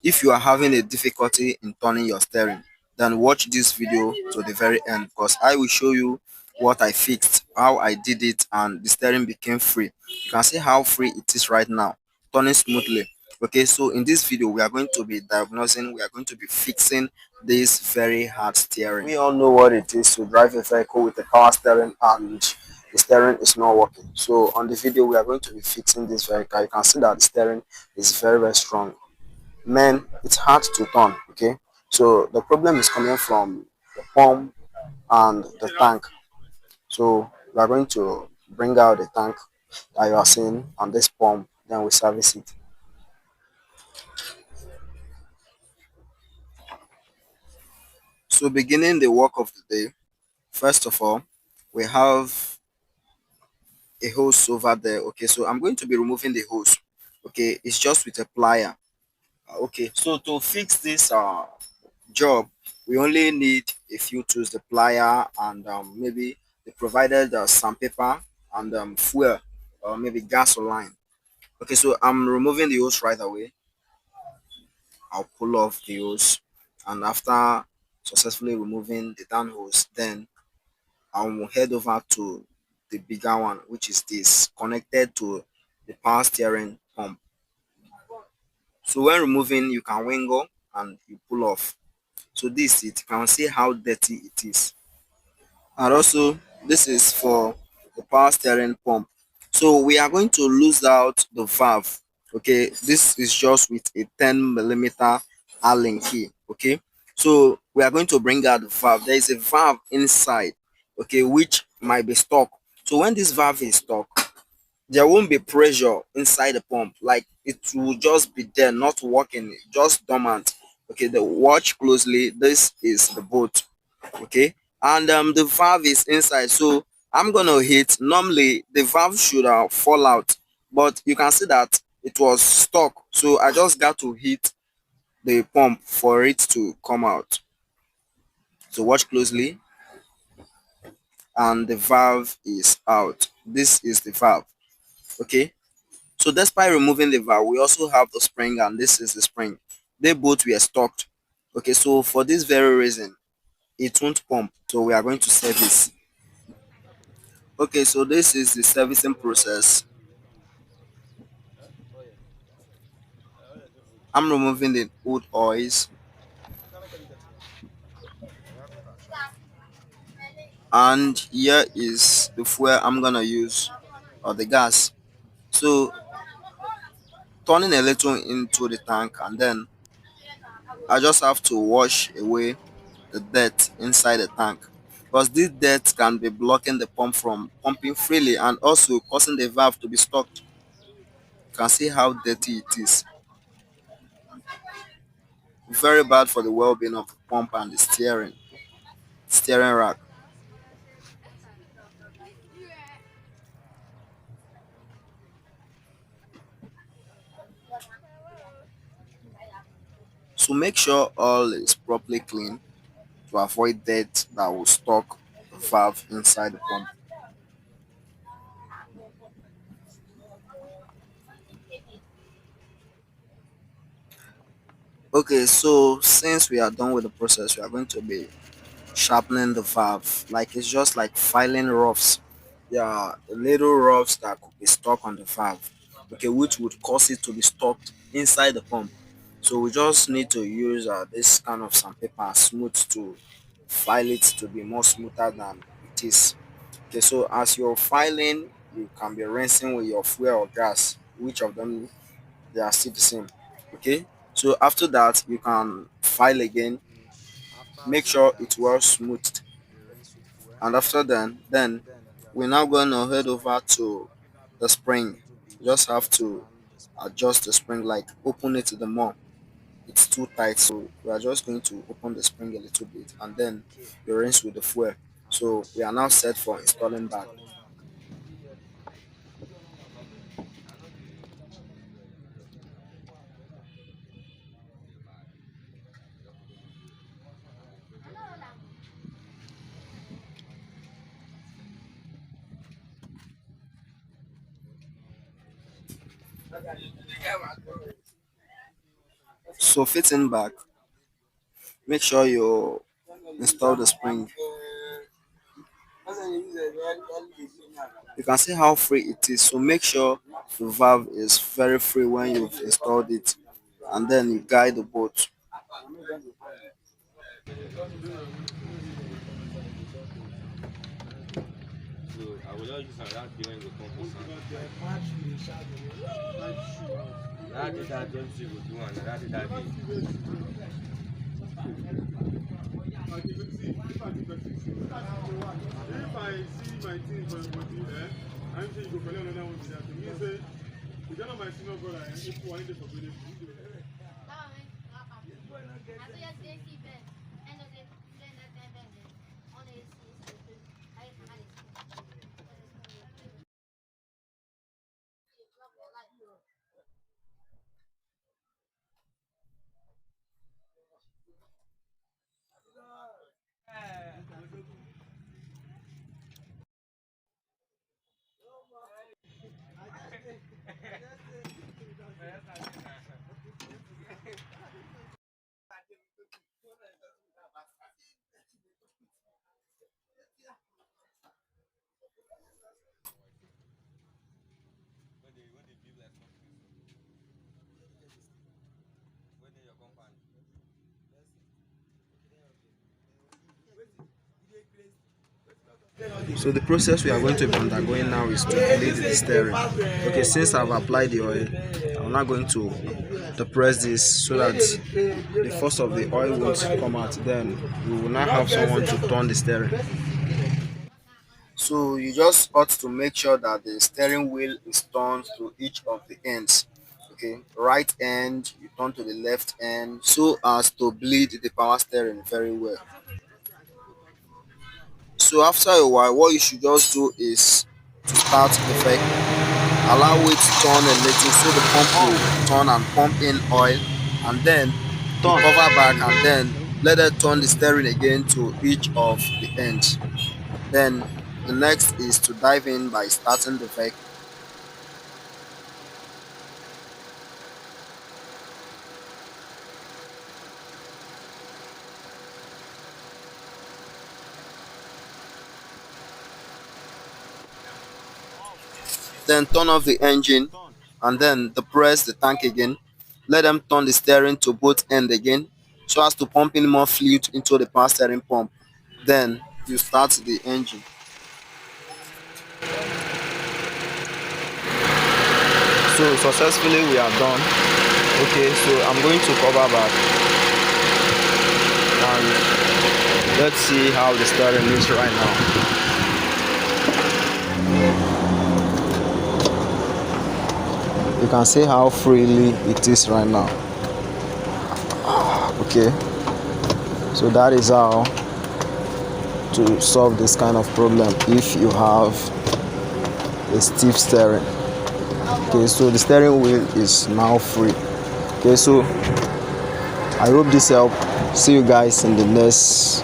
If you are having a difficulty in turning your steering, then watch this video to the very end because I will show you what I fixed, how I did it, and the steering became free. You can see how free it is right now, turning smoothly. Okay, so in this video, we are going to be diagnosing, we are going to be fixing this very hard steering. We all know what it is to drive a vehicle with a power steering and the steering is not working. So on the video, we are going to be fixing this vehicle. You can see that the steering is very strong. Man, it's hard to turn. Okay, so the problem is coming from the pump and the tank. So we are going to bring out the tank that you are seeing on this pump, then we service it. So beginning the work of the day, first of all, we have a hose over there. Okay, so I'm going to be removing the hose. Okay, it's just with a plier. Okay, so to fix this job, we only need a few tools, the plier and maybe they provided sandpaper and fuel or maybe gasoline. Okay, so I'm removing the hose right away. I'll pull off the hose, and after successfully removing the down hose, then I will head over to the bigger one, which is this connected to the power steering pump. So when removing, you can wingle and you pull off. So this it, you can see how dirty it is. And also this is for the power steering pump. So we are going to lose out the valve. Okay, this is just with a 10 millimeter allen key. Okay, so we are going to bring out the valve. There is a valve inside, okay, which might be stuck. So when this valve is stuck, there won't be pressure inside the pump, like it will just be there, not working, just dormant. Okay, the watch closely, this is the bolt. Okay, and the valve is inside, so I'm gonna hit. Normally the valve should fall out, but you can see that it was stuck, so I just got to hit the pump for it to come out. So watch closely, and the valve is out. This is the valve. Okay, so despite removing the valve, we also have the spring, and this is the spring. They both were stuck. Okay, so for this very reason, it won't pump. So we are going to service. Okay, so this is the servicing process. I'm removing the old oils, and here is the fuel I'm gonna use, or the gas. So turning a little into the tank, and then I just have to wash away the dirt inside the tank, because this dirt can be blocking the pump from pumping freely and also causing the valve to be stuck. You can see how dirty it is. Very bad for the well-being of the pump and the steering rack. So make sure all is properly clean to avoid dirt that will stuck the valve inside the pump. Okay, so since we are done with the process, we are going to be sharpening the valve. Like it's just like filing roughs. There are little roughs that could be stuck on the valve, okay, which would cause it to be stuck inside the pump. So we just need to use this kind of sandpaper smooth to file it to be more smoother than it is. Okay, so as you're filing, you can be rinsing with your fuel or gas, which of them they are still the same. Okay, so after that you can file again, make sure it well smoothed, and after then we're now going to head over to the spring. You just have to adjust the spring, like open it to the more it's too tight, so we are just going to open the spring a little bit, and then you rinse with the fuel. So we are now set for installing back. So fitting back, make sure you install the spring. You can see how free it is, so make sure the valve is very free when you've installed it, and then you guide the boat. So I will just use that day when you come for sand. That day that don't you go do and that day that day. If I see my thing for your body, I'm saying you go collect another one with that. It means say, you don't know my senior brother, if you want it for benefit. When they build like something, when they your compound. So the process we are going to be undergoing now is to bleed the steering. Okay, since I've applied the oil, I'm now going to depress this so that the force of the oil won't come out. Then we will now have someone to turn the steering. So you just ought to make sure that the steering wheel is turned to each of the ends. Okay, right end, you turn to the left end so as to bleed the power steering very well. So after a while, what you should just do is to start the vehicle. Allow it to turn a little so the pump will turn and pump in oil, and then you cover back and then let it turn the steering again to each of the ends. Then the next is to dive in by starting the vehicle. Then turn off the engine and then depress the tank again. Let them turn the steering to both end again so as to pump in more fluid into the power steering pump. Then you start the engine. So successfully we are done. Okay, so I'm going to cover back and let's see how the steering is right now. You can see how freely it is right now. Okay, so that is how to solve this kind of problem if you have a stiff steering. Okay, so the steering wheel is now free. Okay, so I hope this helped. See you guys in the next